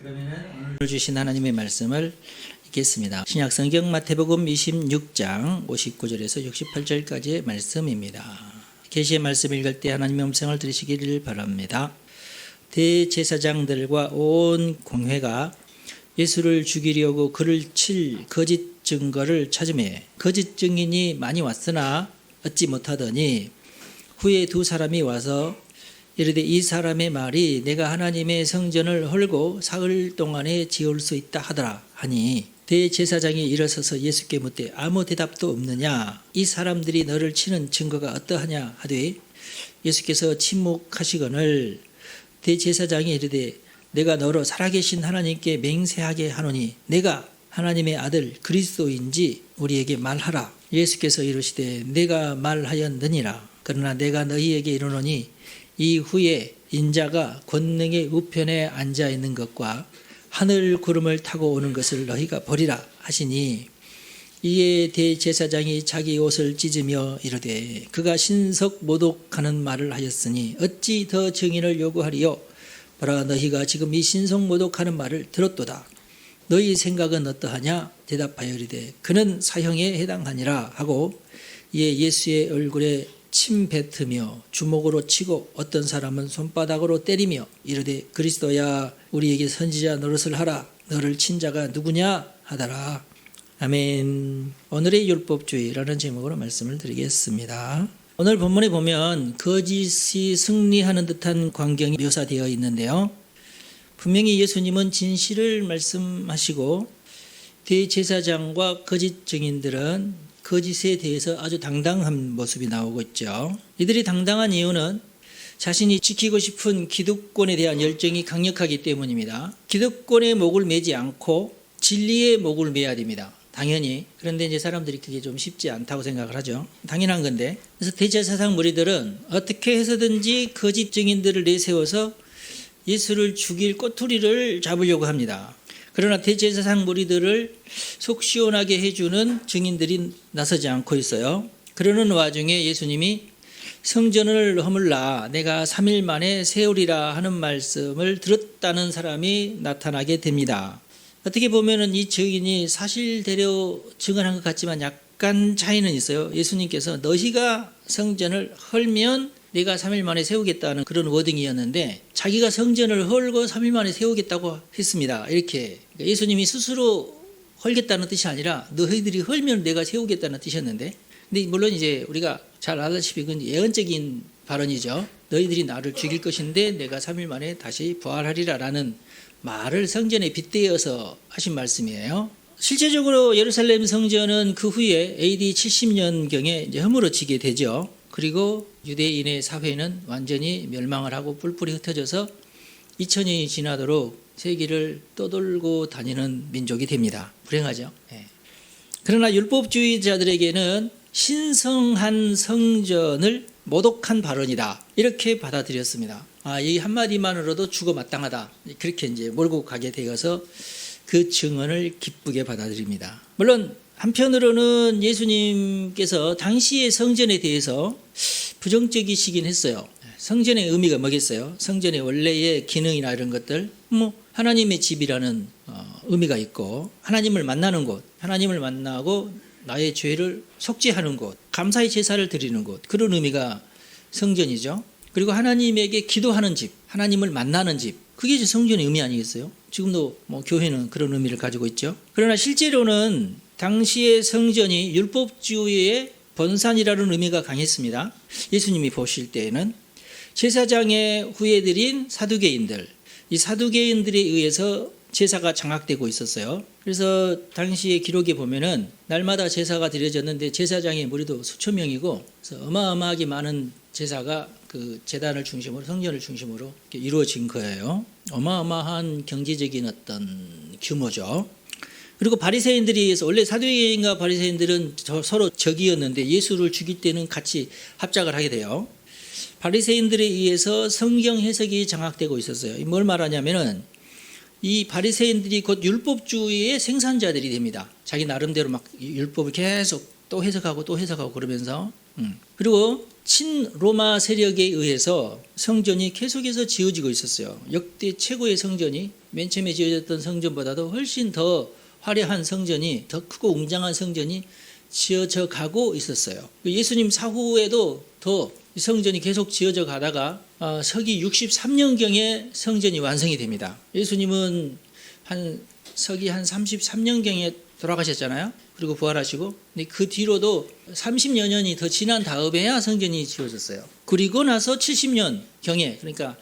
오늘 주신 하나님의 말씀을 읽겠습니다. 신약 성경 마태복음 26장 59절에서 68절까지의 말씀입니다. 계시의 말씀을 읽을 때 하나님의 음성을 들으시기를 바랍니다. 대제사장들과 온 공회가 예수를 죽이려고 그를 칠 거짓 증거를 찾으매 거짓 증인이 많이 왔으나 얻지 못하더니 후에 두 사람이 와서 이르되 이 사람의 말이 내가 하나님의 성전을 헐고 사흘 동안에 지을 수 있다 하더라 하니 대제사장이 일어서서 예수께 묻되 아무 대답도 없느냐 이 사람들이 너를 치는 증거가 어떠하냐 하되 예수께서 침묵하시거늘 대제사장이 이르되 내가 너로 살아계신 하나님께 맹세하게 하노니 내가 하나님의 아들 그리스도인지 우리에게 말하라. 예수께서 이르시되 내가 말하였느니라. 그러나 내가 너희에게 이르노니 이후에 인자가 권능의 우편에 앉아 있는 것과 하늘 구름을 타고 오는 것을 너희가 보리라 하시니 이에 대제사장이 자기 옷을 찢으며 이르되 그가 신석 모독하는 말을 하였으니 어찌 더 증인을 요구하리요. 보라 너희가 지금 이 신석 모독하는 말을 들었도다. 너희 생각은 어떠하냐 대답하여 이르되 그는 사형에 해당하니라 하고 이에 예수의 얼굴에 침 뱉으며 주먹으로 치고 어떤 사람은 손바닥으로 때리며 이르되 그리스도야 우리에게 선지자 노릇을 하라. 너를 친 자가 누구냐 하더라. 아멘. 오늘의 율법주의라는 제목으로 말씀을 드리겠습니다. 오늘 본문에 보면 거짓이 승리하는 듯한 광경이 묘사되어 있는데요. 분명히 예수님은 진실을 말씀하시고 대제사장과 거짓 증인들은 거짓에 대해서 아주 당당한 모습이 나오고 있죠. 이들이 당당한 이유는 자신이 지키고 싶은 기득권에 대한 열정이 강력하기 때문입니다. 기득권의 목을 매지 않고 진리의 목을 매야 됩니다. 당연히. 그런데 이제 사람들이 그게 좀 쉽지 않다고 생각을 하죠. 당연한 건데. 그래서 대제사장 무리들은 어떻게 해서든지 거짓 증인들을 내세워서 예수를 죽일 꼬투리를 잡으려고 합니다. 그러나 대제사장 무리들을 속 시원하게 해주는 증인들이 나서지 않고 있어요. 그러는 와중에 예수님이 성전을 허물라 내가 3일 만에 세우리라 하는 말씀을 들었다는 사람이 나타나게 됩니다. 어떻게 보면 이 증인이 사실대로 증언한 것 같지만 약간 차이는 있어요. 예수님께서 너희가 성전을 헐면 내가 3일 만에 세우겠다는 그런 워딩이었는데 자기가 성전을 헐고 3일 만에 세우겠다고 했습니다. 이렇게 예수님이 스스로 헐겠다는 뜻이 아니라 너희들이 헐면 내가 세우겠다는 뜻이었는데 근데 물론 이제 우리가 잘 알다시피 그건 예언적인 발언이죠. 너희들이 나를 죽일 것인데 내가 3일 만에 다시 부활하리라 라는 말을 성전에 빗대어서 하신 말씀이에요. 실제적으로 예루살렘 성전은 그 후에 AD 70년경에 이제 허물어지게 되죠. 그리고 유대인의 사회는 완전히 멸망을 하고 뿔뿔이 흩어져서 2000년이 지나도록 세계를 떠돌고 다니는 민족이 됩니다. 불행하죠. 그러나 율법주의자들에게는 신성한 성전을 모독한 발언이다. 이렇게 받아들였습니다. 이 한마디만으로도 죽어 마땅하다. 그렇게 이제 몰고 가게 되어서 그 증언을 기쁘게 받아들입니다. 물론 한편으로는 예수님께서 당시의 성전에 대해서 부정적이시긴 했어요. 성전의 의미가 뭐겠어요? 성전의 원래의 기능이나 이런 것들, 하나님의 집이라는 의미가 있고 하나님을 만나는 곳, 하나님을 만나고 나의 죄를 속죄하는 곳, 감사의 제사를 드리는 곳, 그런 의미가 성전이죠. 그리고 하나님에게 기도하는 집, 하나님을 만나는 집, 그게 이제 성전의 의미 아니겠어요? 지금도 교회는 그런 의미를 가지고 있죠. 그러나 실제로는 당시의 성전이 율법주의의 본산이라는 의미가 강했습니다. 예수님이 보실 때에는 제사장의 후예들인 사두개인들, 이 사두개인들에 의해서 제사가 장악되고 있었어요. 그래서 당시의 기록에 보면은 날마다 제사가 드려졌는데 제사장의 무리도 수천 명이고 그래서 어마어마하게 많은 제사가 그 제단을 중심으로 성전을 중심으로 이루어진 거예요. 어마어마한 경제적인 어떤 규모죠. 그리고 바리새인들이 원래 사두개인과 바리새인들은 서로 적이었는데 예수를 죽일 때는 같이 합작을 하게 돼요. 바리새인들에 의해서 성경 해석이 장악되고 있었어요. 뭘 말하냐면은 이 바리새인들이 곧 율법주의의 생산자들이 됩니다. 자기 나름대로 막 율법을 계속 또 해석하고 또 해석하고 그러면서 그리고 친로마 세력에 의해서 성전이 계속해서 지어지고 있었어요. 역대 최고의 성전이 맨 처음에 지어졌던 성전보다도 훨씬 더 화려한 성전이, 더 크고 웅장한 성전이 지어져 가고 있었어요. 예수님 사후에도 더 성전이 계속 지어져 가다가 서기 63년경에 성전이 완성이 됩니다. 예수님은 서기 33년경에 돌아가셨잖아요. 그리고 부활하시고, 근데 그 뒤로도 30여 년이 더 지난 다음에야 성전이 지어졌어요. 그리고 나서 70년경에, 그러니까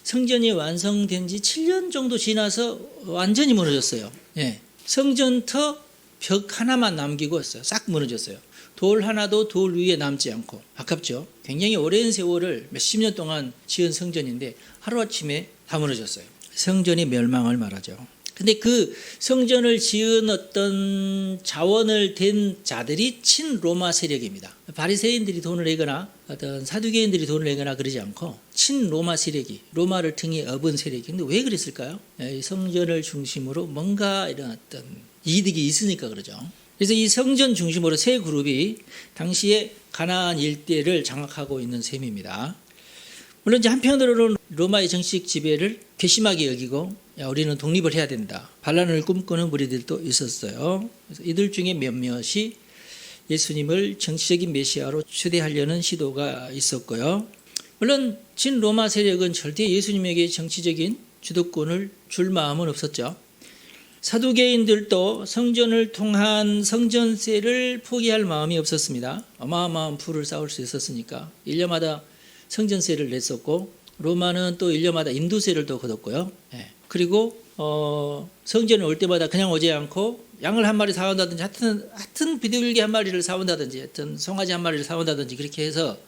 성전이 완성된 지 7년 정도 지나서 완전히 무너졌어요. 예. 성전터 벽 하나만 남기고 있어요. 싹 무너졌어요. 돌 하나도 돌 위에 남지 않고. 아깝죠. 굉장히 오랜 세월을 몇십 년 동안 지은 성전인데 하루아침에 다 무너졌어요. 성전이 멸망을 말하죠. 근데 그 성전을 지은 어떤 자원을 댄 자들이 친로마 세력입니다. 바리새인들이 돈을 내거나 어떤 사두개인들이 돈을 내거나 그러지 않고 친로마 세력이, 로마를 등에 업은 세력이. 근데 왜 그랬을까요? 이 성전을 중심으로 뭔가 이런 어떤 이득이 있으니까 그러죠. 그래서 이 성전 중심으로 세 그룹이 당시에 가나안 일대를 장악하고 있는 셈입니다. 물론 이제 한편으로는 로마의 정치적 지배를 괘씸하게 여기고, 야, 우리는 독립을 해야 된다, 반란을 꿈꾸는 무리들도 있었어요. 그래서 이들 중에 몇몇이 예수님을 정치적인 메시아로 추대하려는 시도가 있었고요. 물론 친로마 세력은 절대 예수님에게 정치적인 주도권을 줄 마음은 없었죠. 사두개인들도 성전을 통한 성전세를 포기할 마음이 없었습니다. 어마어마한 부를 쌓을 수 있었으니까 1년마다 성전세를 냈었고, 로마는 또 1년마다 인도세를 또 걷었고요. 그리고 성전에 올 때마다 그냥 오지 않고 양을 한 마리 사온다든지, 하여튼 비둘기 한 마리를 사온다든지, 하여튼 송아지 한 마리를 사온다든지, 그렇게 해서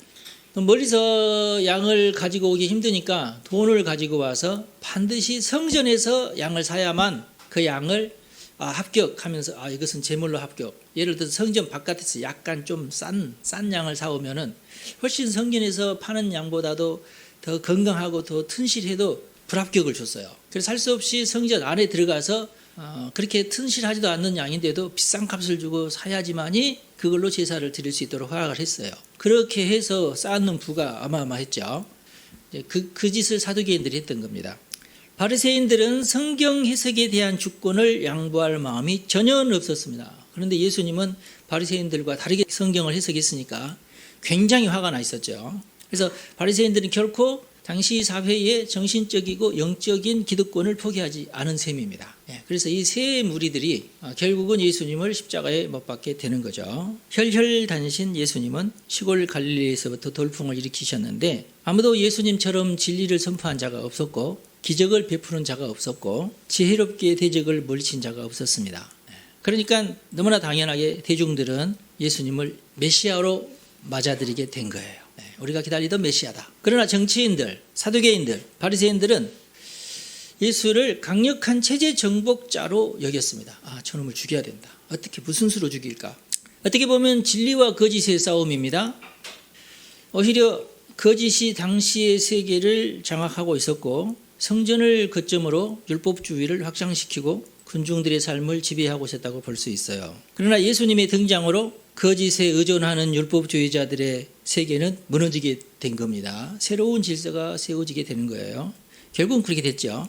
멀리서 양을 가지고 오기 힘드니까 돈을 가지고 와서 반드시 성전에서 양을 사야만 그 양을 합격하면서 이것은 제물로 합격. 예를 들어서 성전 바깥에서 약간 좀 싼 양을 사오면은 훨씬 성전에서 파는 양보다도 더 건강하고 더 튼실해도 불합격을 줬어요. 그래서 할 수 없이 성전 안에 들어가서 그렇게 튼실하지도 않는 양인데도 비싼 값을 주고 사야지만이 그걸로 제사를 드릴 수 있도록 허락을 했어요. 그렇게 해서 쌓는 부가 어마어마했죠. 그 짓을 사두개인들이 했던 겁니다. 바리새인들은 성경 해석에 대한 주권을 양보할 마음이 전혀 없었습니다. 그런데 예수님은 바리새인들과 다르게 성경을 해석했으니까 굉장히 화가 나 있었죠. 그래서 바리새인들은 결코 당시 사회의 정신적이고 영적인 기득권을 포기하지 않은 셈입니다. 그래서 이 세 무리들이 결국은 예수님을 십자가에 못 박게 되는 거죠. 혈혈단신 예수님은 시골 갈릴리에서부터 돌풍을 일으키셨는데 아무도 예수님처럼 진리를 선포한 자가 없었고, 기적을 베푸는 자가 없었고, 지혜롭게 대적을 물리친 자가 없었습니다. 그러니까 너무나 당연하게 대중들은 예수님을 메시아로 맞아들이게 된 거예요. 우리가 기다리던 메시아다. 그러나 정치인들, 사두개인들, 바리새인들은 예수를 강력한 체제 정복자로 여겼습니다. 저놈을 죽여야 된다. 어떻게, 무슨 수로 죽일까? 어떻게 보면 진리와 거짓의 싸움입니다. 오히려 거짓이 당시의 세계를 장악하고 있었고, 성전을 거점으로 율법주의를 확장시키고 군중들의 삶을 지배하고 있었다고 볼 수 있어요. 그러나 예수님의 등장으로 거짓에 의존하는 율법주의자들의 세계는 무너지게 된 겁니다. 새로운 질서가 세워지게 되는 거예요. 결국은 그렇게 됐죠.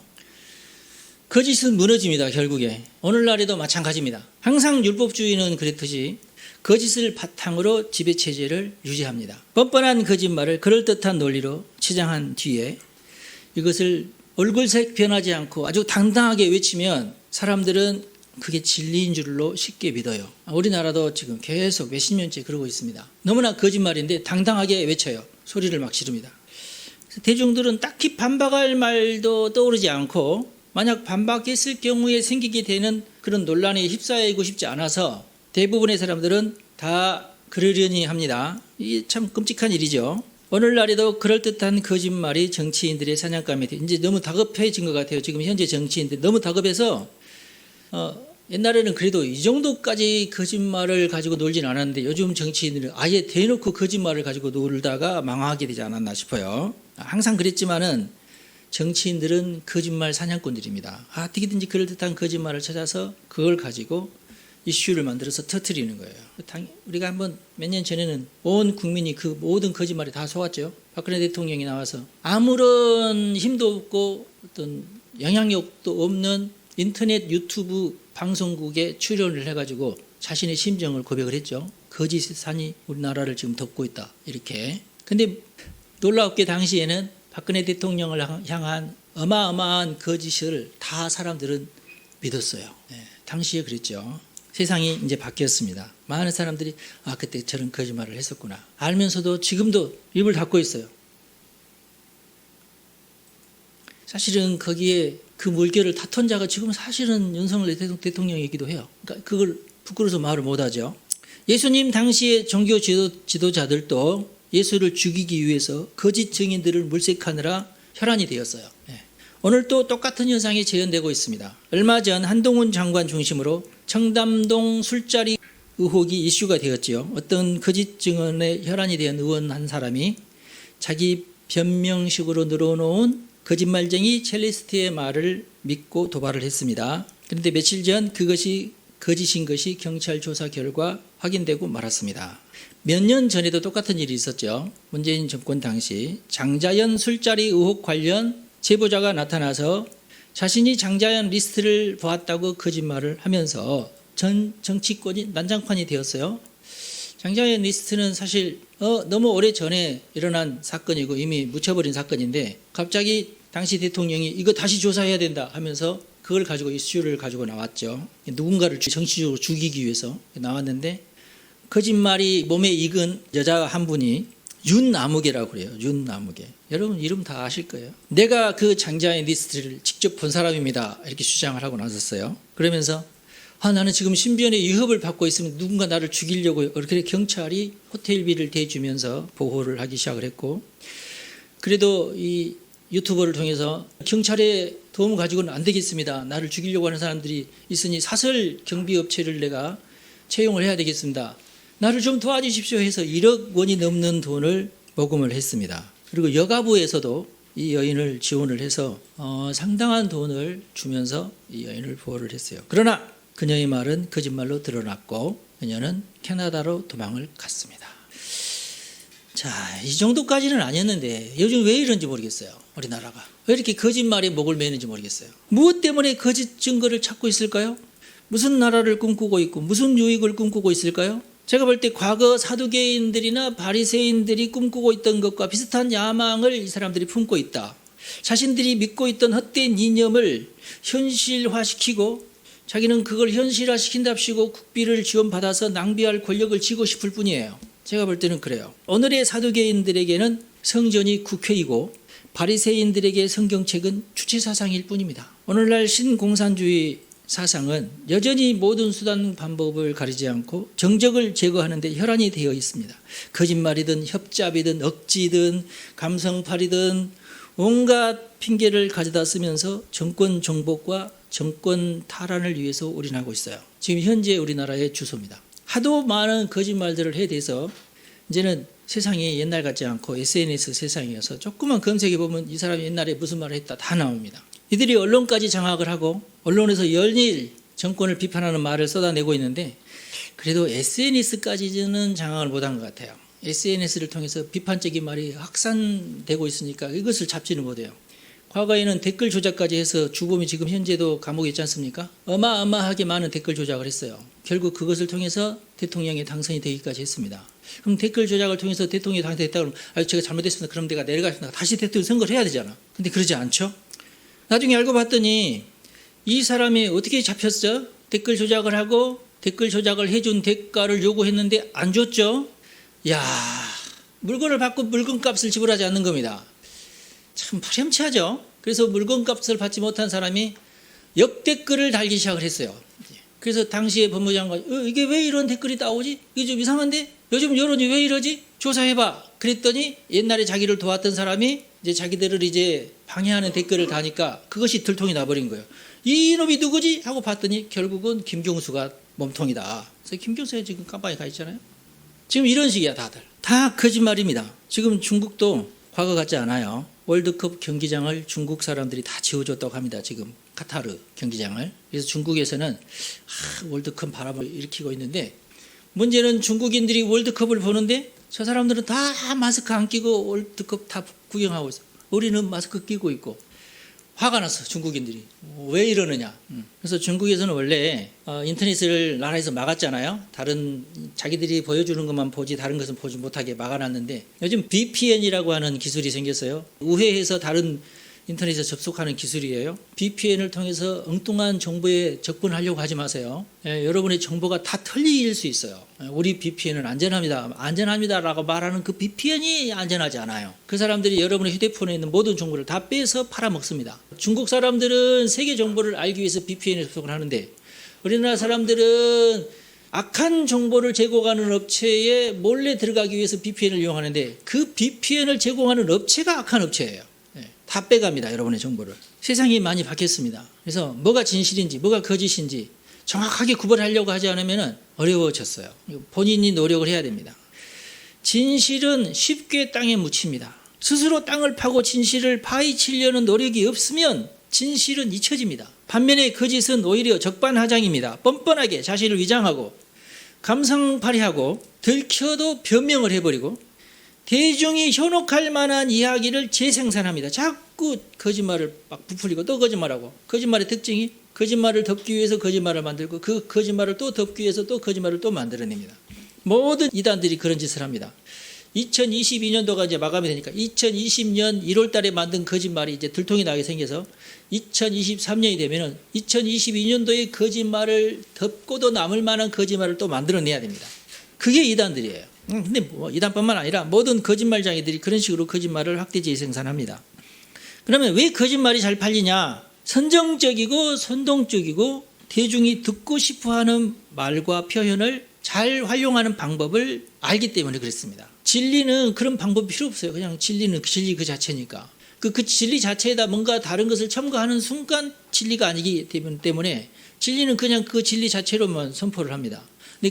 거짓은 무너집니다. 결국에 오늘날에도 마찬가지입니다. 항상 율법주의는 그랬듯이 거짓을 바탕으로 지배체제를 유지합니다. 뻔뻔한 거짓말을 그럴듯한 논리로 치장한 뒤에 이것을 얼굴색 변하지 않고 아주 당당하게 외치면 사람들은 그게 진리인 줄로 쉽게 믿어요. 우리나라도 지금 계속 몇십 년째 그러고 있습니다. 너무나 거짓말인데 당당하게 외쳐요. 소리를 막 지릅니다. 대중들은 딱히 반박할 말도 떠오르지 않고, 만약 반박했을 경우에 생기게 되는 그런 논란에 휩싸이고 싶지 않아서 대부분의 사람들은 다 그러려니 합니다. 이게 참 끔찍한 일이죠. 오늘날에도 그럴듯한 거짓말이 정치인들의 사냥감이 돼. 이제 너무 다급해진 것 같아요. 지금 현재 정치인들 너무 다급해서 옛날에는 그래도 이 정도까지 거짓말을 가지고 놀진 않았는데 요즘 정치인들은 아예 대놓고 거짓말을 가지고 놀다가 망하게 되지 않았나 싶어요. 항상 그랬지만은 정치인들은 거짓말 사냥꾼들입니다. 어떻게든지 그럴듯한 거짓말을 찾아서 그걸 가지고 이슈를 만들어서 터뜨리는 거예요. 우리가 한번 몇 년 전에는 온 국민이 그 모든 거짓말이 다 속았죠. 박근혜 대통령이 나와서 아무런 힘도 없고 어떤 영향력도 없는 인터넷 유튜브 방송국에 출연을 해가지고 자신의 심정을 고백을 했죠. 거짓산이 우리나라를 지금 덮고 있다. 이렇게. 근데 놀랍게 당시에는 박근혜 대통령을 향한 어마어마한 거짓을 다 사람들은 믿었어요. 네, 당시에 그랬죠. 세상이 이제 바뀌었습니다. 많은 사람들이 그때 저런 거짓말을 했었구나. 알면서도 지금도 입을 닫고 있어요. 사실은 거기에 그 물결을 다툰 자가 지금 사실은 윤석열 대통령이기도 해요. 그러니까 그걸 부끄러워서 말을 못하죠. 예수님 당시의 종교 지도자들도 예수를 죽이기 위해서 거짓 증인들을 물색하느라 혈안이 되었어요. 네. 오늘 또 똑같은 현상이 재현되고 있습니다. 얼마 전 한동훈 장관 중심으로 청담동 술자리 의혹이 이슈가 되었지요. 어떤 거짓 증언에 혈안이 된 의원 한 사람이 자기 변명식으로 늘어놓은 거짓말쟁이 첼리스트의 말을 믿고 도발을 했습니다. 그런데 며칠 전 그것이 거짓인 것이 경찰 조사 결과 확인되고 말았습니다. 몇 년 전에도 똑같은 일이 있었죠. 문재인 정권 당시 장자연 술자리 의혹 관련 제보자가 나타나서 자신이 장자연 리스트를 보았다고 거짓말을 하면서 전 정치권이 난장판이 되었어요. 장자연 리스트는 사실 너무 오래 전에 일어난 사건이고 이미 묻혀버린 사건인데 갑자기 당시 대통령이 이거 다시 조사해야 된다 하면서 그걸 가지고 이슈를 가지고 나왔죠. 누군가를 정치적으로 죽이기 위해서 나왔는데 거짓말이 몸에 익은 여자 한 분이 윤아무개라고 그래요. 윤아무개. 여러분 이름 다 아실 거예요. 내가 그 장자연 리스트를 직접 본 사람입니다. 이렇게 주장을 하고 나섰어요. 그러면서 나는 지금 신변의 위협을 받고 있으면 누군가 나를 죽이려고 이렇게 경찰이 호텔비를 대주면서 보호를 하기 시작을 했고 그래도 이 유튜버를 통해서 경찰의 도움을 가지고는 안 되겠습니다. 나를 죽이려고 하는 사람들이 있으니 사설 경비업체를 내가 채용을 해야 되겠습니다. 나를 좀 도와주십시오 해서 1억 원이 넘는 돈을 모금을 했습니다. 그리고 여가부에서도 이 여인을 지원을 해서 상당한 돈을 주면서 이 여인을 보호를 했어요. 그러나 그녀의 말은 거짓말로 드러났고 그녀는 캐나다로 도망을 갔습니다. 자, 이 정도까지는 아니었는데 요즘 왜 이런지 모르겠어요. 우리나라가. 왜 이렇게 거짓말에 목을 매는지 모르겠어요. 무엇 때문에 거짓 증거를 찾고 있을까요? 무슨 나라를 꿈꾸고 있고 무슨 유익을 꿈꾸고 있을까요? 제가 볼 때 과거 사두개인들이나 바리새인들이 꿈꾸고 있던 것과 비슷한 야망을 이 사람들이 품고 있다. 자신들이 믿고 있던 헛된 이념을 현실화시키고 자기는 그걸 현실화시킨답시고 국비를 지원받아서 낭비할 권력을 쥐고 싶을 뿐이에요. 제가 볼 때는 그래요. 오늘의 사두개인들에게는 성전이 국회이고 바리새인들에게 성경책은 주체사상일 뿐입니다. 오늘날 신공산주의 사상은 여전히 모든 수단 방법을 가리지 않고 정적을 제거하는 데 혈안이 되어 있습니다. 거짓말이든 협잡이든 억지든 감성팔이든 온갖 핑계를 가져다 쓰면서 정권 정복과 정권 탈환을 위해서 올인하고 있어요. 지금 현재 우리나라의 주소입니다. 하도 많은 거짓말들을 해대서 이제는 세상이 옛날 같지 않고 SNS 세상이어서 조금만 검색해보면 이 사람이 옛날에 무슨 말을 했다 다 나옵니다. 이들이 언론까지 장악을 하고 언론에서 연일 정권을 비판하는 말을 쏟아내고 있는데 그래도 SNS까지는 장악을 못한 것 같아요. SNS를 통해서 비판적인 말이 확산되고 있으니까 이것을 잡지는 못해요. 과거에는 댓글 조작까지 해서 주범이 지금 현재도 감옥에 있지 않습니까? 어마어마하게 많은 댓글 조작을 했어요. 결국 그것을 통해서 대통령이 당선이 되기까지 했습니다. 그럼 댓글 조작을 통해서 대통령이 당선됐다 그러면 제가 잘못했습니다. 그럼 내가 내려가겠습니다. 다시 대통령 선거를 해야 되잖아. 근데 그러지 않죠? 나중에 알고 봤더니 이 사람이 어떻게 잡혔어? 댓글 조작을 하고 댓글 조작을 해준 대가를 요구했는데 안 줬죠? 야, 물건을 받고 물건값을 지불하지 않는 겁니다. 참 파렴치하죠. 그래서 물건값을 받지 못한 사람이 역댓글을 달기 시작을 했어요. 그래서 당시에 법무장관 이게 왜 이런 댓글이 나오지? 이게 좀 이상한데? 요즘 여론이 왜 이러지? 조사해봐. 그랬더니 옛날에 자기를 도왔던 사람이 이제 자기들을 이제 방해하는 댓글을 다니까 그것이 들통이 나버린 거예요. 이놈이 누구지? 하고 봤더니 결국은 김경수가 몸통이다. 그래서 김경수가 지금 깜빵에 가 있잖아요. 지금 이런 식이야 다들. 다 거짓말입니다. 지금 중국도 과거 같지 않아요. 월드컵 경기장을 중국 사람들이 다 지어줬다고 합니다. 지금 카타르 경기장을. 그래서 중국에서는 월드컵 바람을 일으키고 있는데, 문제는 중국인들이 월드컵을 보는데 저 사람들은 다 마스크 안 끼고 월드컵 다 구경하고 있어. 우리는 마스크 끼고 있고. 화가 났어, 중국인들이. 왜 이러느냐. 그래서 중국에서는 원래 인터넷을 나라에서 막았잖아요. 다른 자기들이 보여주는 것만 보지 다른 것은 보지 못하게 막아놨는데, 요즘 VPN이라고 하는 기술이 생겼어요. 우회해서 다른 인터넷에 접속하는 기술이에요. VPN을 통해서 엉뚱한 정보에 접근하려고 하지 마세요. 여러분의 정보가 다 틀릴 수 있어요. 우리 VPN은 안전합니다라고 말하는 그 VPN이 안전하지 않아요. 그 사람들이 여러분의 휴대폰에 있는 모든 정보를 다 빼서 팔아먹습니다. 중국 사람들은 세계 정보를 알기 위해서 VPN에 접속을 하는데, 우리나라 사람들은 악한 정보를 제공하는 업체에 몰래 들어가기 위해서 VPN을 이용하는데, 그 VPN을 제공하는 업체가 악한 업체예요. 다 빼갑니다, 여러분의 정보를. 세상이 많이 바뀌었습니다. 그래서 뭐가 진실인지 뭐가 거짓인지 정확하게 구별하려고 하지 않으면 어려워졌어요. 본인이 노력을 해야 됩니다. 진실은 쉽게 땅에 묻힙니다. 스스로 땅을 파고 진실을 파헤치려는 노력이 없으면 진실은 잊혀집니다. 반면에 거짓은 오히려 적반하장입니다. 뻔뻔하게 자신을 위장하고 감성 발휘하고 들켜도 변명을 해버리고 대중이 현혹할 만한 이야기를 재생산합니다. 자꾸 거짓말을 막 부풀리고 또 거짓말하고, 거짓말의 특징이 거짓말을 덮기 위해서 거짓말을 만들고, 그 거짓말을 또 덮기 위해서 또 거짓말을 또 만들어냅니다. 모든 이단들이 그런 짓을 합니다. 2022년도가 이제 마감이 되니까 2020년 1월 달에 만든 거짓말이 이제 들통이 나게 생겨서 2023년이 되면은 2022년도의 거짓말을 덮고도 남을 만한 거짓말을 또 만들어내야 됩니다. 그게 이단들이에요. 근데 뭐 이단뿐만 아니라 모든 거짓말장애들이 그런 식으로 거짓말을 확대지 생산합니다. 그러면 왜 거짓말이 잘 팔리냐? 선정적이고 선동적이고 대중이 듣고 싶어하는 말과 표현을 잘 활용하는 방법을 알기 때문에 그렇습니다. 진리는 그런 방법이 필요 없어요. 그냥 진리는 진리 그 자체니까. 그 진리 자체에다 뭔가 다른 것을 첨가하는 순간 진리가 아니기 때문에 진리는 그냥 그 진리 자체로만 선포를 합니다. 근데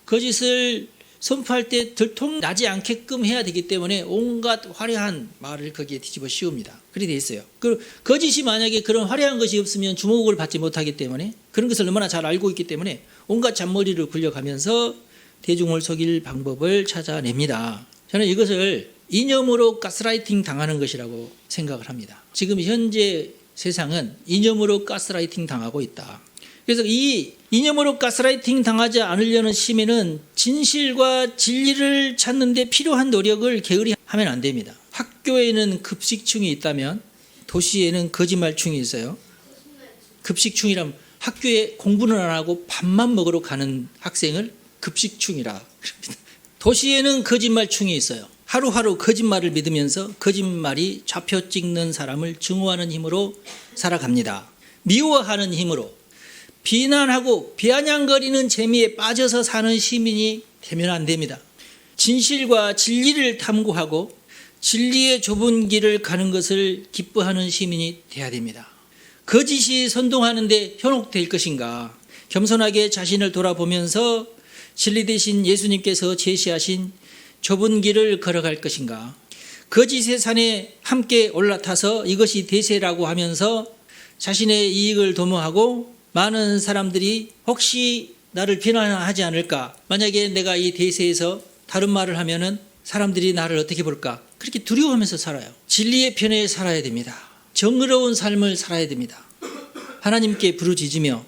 거짓을 선포할 때 들통나지 않게끔 해야 되기 때문에 온갖 화려한 말을 거기에 뒤집어 씌웁니다. 그렇게 돼 있어요. 그 거짓이 만약에 그런 화려한 것이 없으면 주목을 받지 못하기 때문에, 그런 것을 너무나 잘 알고 있기 때문에 온갖 잔머리를 굴려가면서 대중을 속일 방법을 찾아냅니다. 저는 이것을 이념으로 가스라이팅 당하는 것이라고 생각을 합니다. 지금 현재 세상은 이념으로 가스라이팅 당하고 있다. 그래서 이 이념으로 가스라이팅 당하지 않으려는 시민은 진실과 진리를 찾는 데 필요한 노력을 게으리 하면 안 됩니다. 학교에는 급식충이 있다면 도시에는 거짓말충이 있어요. 급식충이라면 학교에 공부는 안 하고 밥만 먹으러 가는 학생을 급식충이라 그럽니다. 도시에는 거짓말충이 있어요. 하루하루 거짓말을 믿으면서 거짓말이 좌표 찍는 사람을 증오하는 힘으로 살아갑니다. 미워하는 힘으로. 비난하고 비아냥거리는 재미에 빠져서 사는 시민이 되면 안 됩니다. 진실과 진리를 탐구하고 진리의 좁은 길을 가는 것을 기뻐하는 시민이 돼야 됩니다. 거짓이 선동하는데 현혹될 것인가? 겸손하게 자신을 돌아보면서 진리 대신 예수님께서 제시하신 좁은 길을 걸어갈 것인가? 거짓의 산에 함께 올라타서 이것이 대세라고 하면서 자신의 이익을 도모하고 많은 사람들이 혹시 나를 비난하지 않을까? 만약에 내가 이 대세에서 다른 말을 하면은 사람들이 나를 어떻게 볼까? 그렇게 두려워하면서 살아요. 진리의 편에 살아야 됩니다. 정의로운 삶을 살아야 됩니다. 하나님께 부르짖으며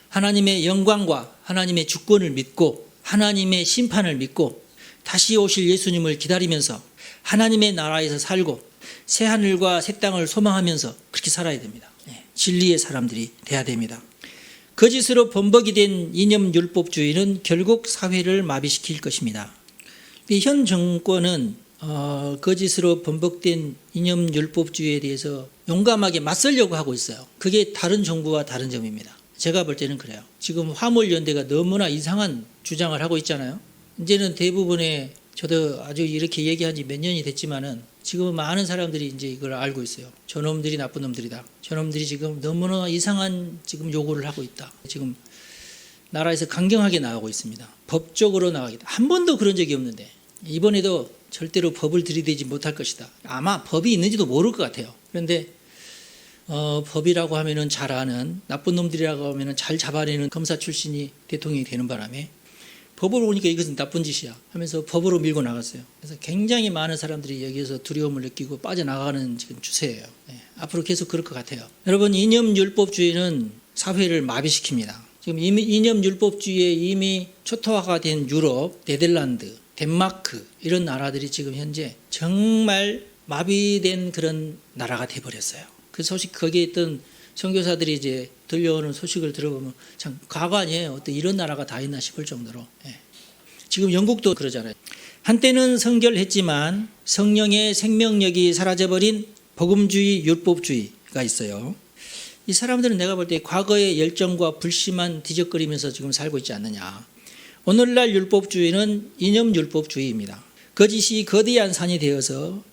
하나님의 영광과 하나님의 주권을 믿고 하나님의 심판을 믿고 다시 오실 예수님을 기다리면서 하나님의 나라에서 살고 새 하늘과 새 땅을 소망하면서 그렇게 살아야 됩니다. 진리의 사람들이 돼야 됩니다. 거짓으로 범벅이 된 이념 율법주의는 결국 사회를 마비시킬 것입니다. 현 정권은 거짓으로 범벅된 이념 율법주의에 대해서 용감하게 맞서려고 하고 있어요. 그게 다른 정부와 다른 점입니다. 제가 볼 때는 그래요. 지금 화물연대가 너무나 이상한 주장을 하고 있잖아요. 이제는 대부분의, 저도 아주 이렇게 얘기한 지 몇 년이 됐지만은 지금 많은 사람들이 이제 이걸 알고 있어요. 저놈들이 나쁜 놈들이다. 저놈들이 지금 너무나 이상한 지금 요구를 하고 있다. 지금 나라에서 강경하게 나가고 있습니다. 법적으로 나가겠다. 한 번도 그런 적이 없는데 이번에도 절대로 법을 들이대지 못할 것이다. 아마 법이 있는지도 모를 것 같아요. 그런데 법이라고 하면은 잘 아는, 나쁜 놈들이라고 하면은 잘 잡아내는 검사 출신이 대통령이 되는 바람에 법으로 오니까 이것은 나쁜 짓이야 하면서 법으로 밀고 나갔어요. 그래서 굉장히 많은 사람들이 여기에서 두려움을 느끼고 빠져나가는 지금 추세예요. 앞으로 계속 그럴 것 같아요. 여러분, 이념율법주의는 사회를 마비시킵니다. 지금 이념율법주의에 이미 초토화가 된 유럽, 네덜란드, 덴마크 이런 나라들이 지금 현재 정말 마비된 그런 나라가 돼버렸어요. 그 소식, 거기에 있던 선교사들이 이제 들려오는 소식을 들어보면 참 과거 아니에요. 어떤 이런 나라가 다 있나 싶을 정도로. 지금 영국도 그러잖아요. 한때는 성결했지만 성령의 생명력이 사라져버린 복음주의, 율법주의가 있어요. 이 사람들은 내가 볼 때 과거의 열정과 불씨만 뒤적거리면서 지금 살고 있지 않느냐. 오늘날 율법주의는 이념율법주의입니다. 거짓이 거대한 산이 되어서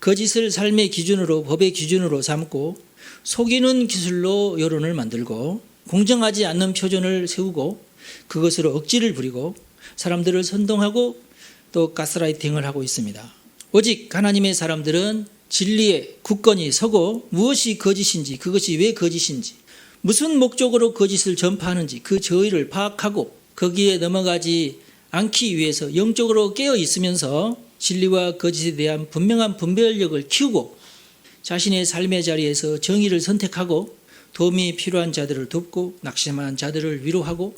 거짓을 삶의 기준으로, 법의 기준으로 삼고 속이는 기술로 여론을 만들고 공정하지 않는 표준을 세우고 그것으로 억지를 부리고 사람들을 선동하고 또 가스라이팅을 하고 있습니다. 오직 하나님의 사람들은 진리에 굳건히 서고 무엇이 거짓인지, 그것이 왜 거짓인지, 무슨 목적으로 거짓을 전파하는지 그 저의를 파악하고 거기에 넘어가지 않기 위해서 영적으로 깨어 있으면서 진리와 거짓에 대한 분명한 분별력을 키우고 자신의 삶의 자리에서 정의를 선택하고 도움이 필요한 자들을 돕고 낙심한 자들을 위로하고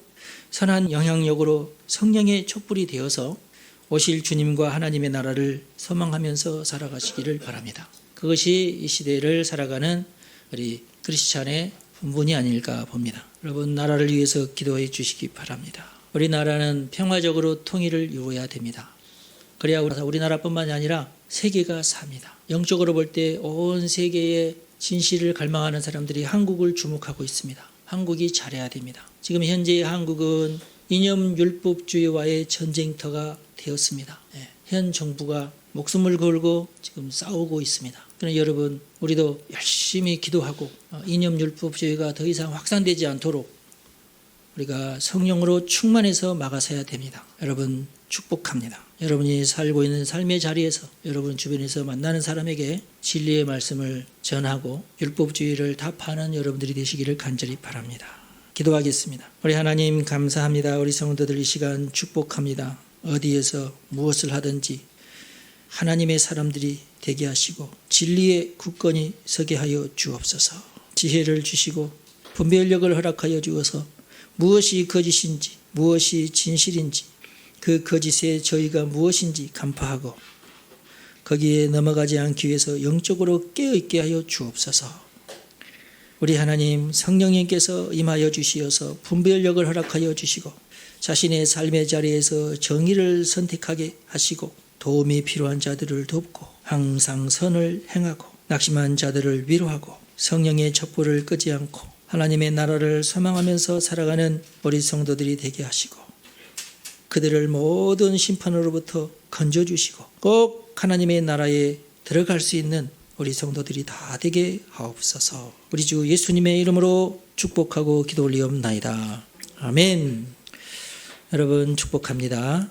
선한 영향력으로 성령의 촛불이 되어서 오실 주님과 하나님의 나라를 소망하면서 살아가시기를 바랍니다. 그것이 이 시대를 살아가는 우리 크리스찬의 본분이 아닐까 봅니다. 여러분, 나라를 위해서 기도해 주시기 바랍니다. 우리나라는 평화적으로 통일을 이루어야 됩니다. 그래야 우리나라뿐만이 아니라 세계가 삽니다. 영적으로 볼 때 온 세계의 진실을 갈망하는 사람들이 한국을 주목하고 있습니다. 한국이 잘해야 됩니다. 지금 현재 한국은 이념율법주의와의 전쟁터가 되었습니다. 현 정부가 목숨을 걸고 지금 싸우고 있습니다. 그러나 여러분, 우리도 열심히 기도하고 이념율법주의가 더 이상 확산되지 않도록 우리가 성령으로 충만해서 막아서야 됩니다. 여러분, 축복합니다. 여러분이 살고 있는 삶의 자리에서 여러분 주변에서 만나는 사람에게 진리의 말씀을 전하고 율법주의를 타파하는 여러분들이 되시기를 간절히 바랍니다. 기도하겠습니다. 우리 하나님 감사합니다. 우리 성도들 이 시간 축복합니다. 어디에서 무엇을 하든지 하나님의 사람들이 되게 하시고 진리에 굳건히 서게 하여 주옵소서. 지혜를 주시고 분별력을 허락하여 주어서 무엇이 거짓인지 무엇이 진실인지 그 거짓의 저희가 무엇인지 간파하고 거기에 넘어가지 않기 위해서 영적으로 깨어있게 하여 주옵소서. 우리 하나님 성령님께서 임하여 주시어서 분별력을 허락하여 주시고 자신의 삶의 자리에서 정의를 선택하게 하시고 도움이 필요한 자들을 돕고 항상 선을 행하고 낙심한 자들을 위로하고 성령의 촛불을 끄지 않고 하나님의 나라를 소망하면서 살아가는 우리 성도들이 되게 하시고 그들을 모든 심판으로부터 건져주시고 꼭 하나님의 나라에 들어갈 수 있는 우리 성도들이 다 되게 하옵소서. 우리 주 예수님의 이름으로 축복하고 기도 올리옵나이다. 아멘. 여러분 축복합니다.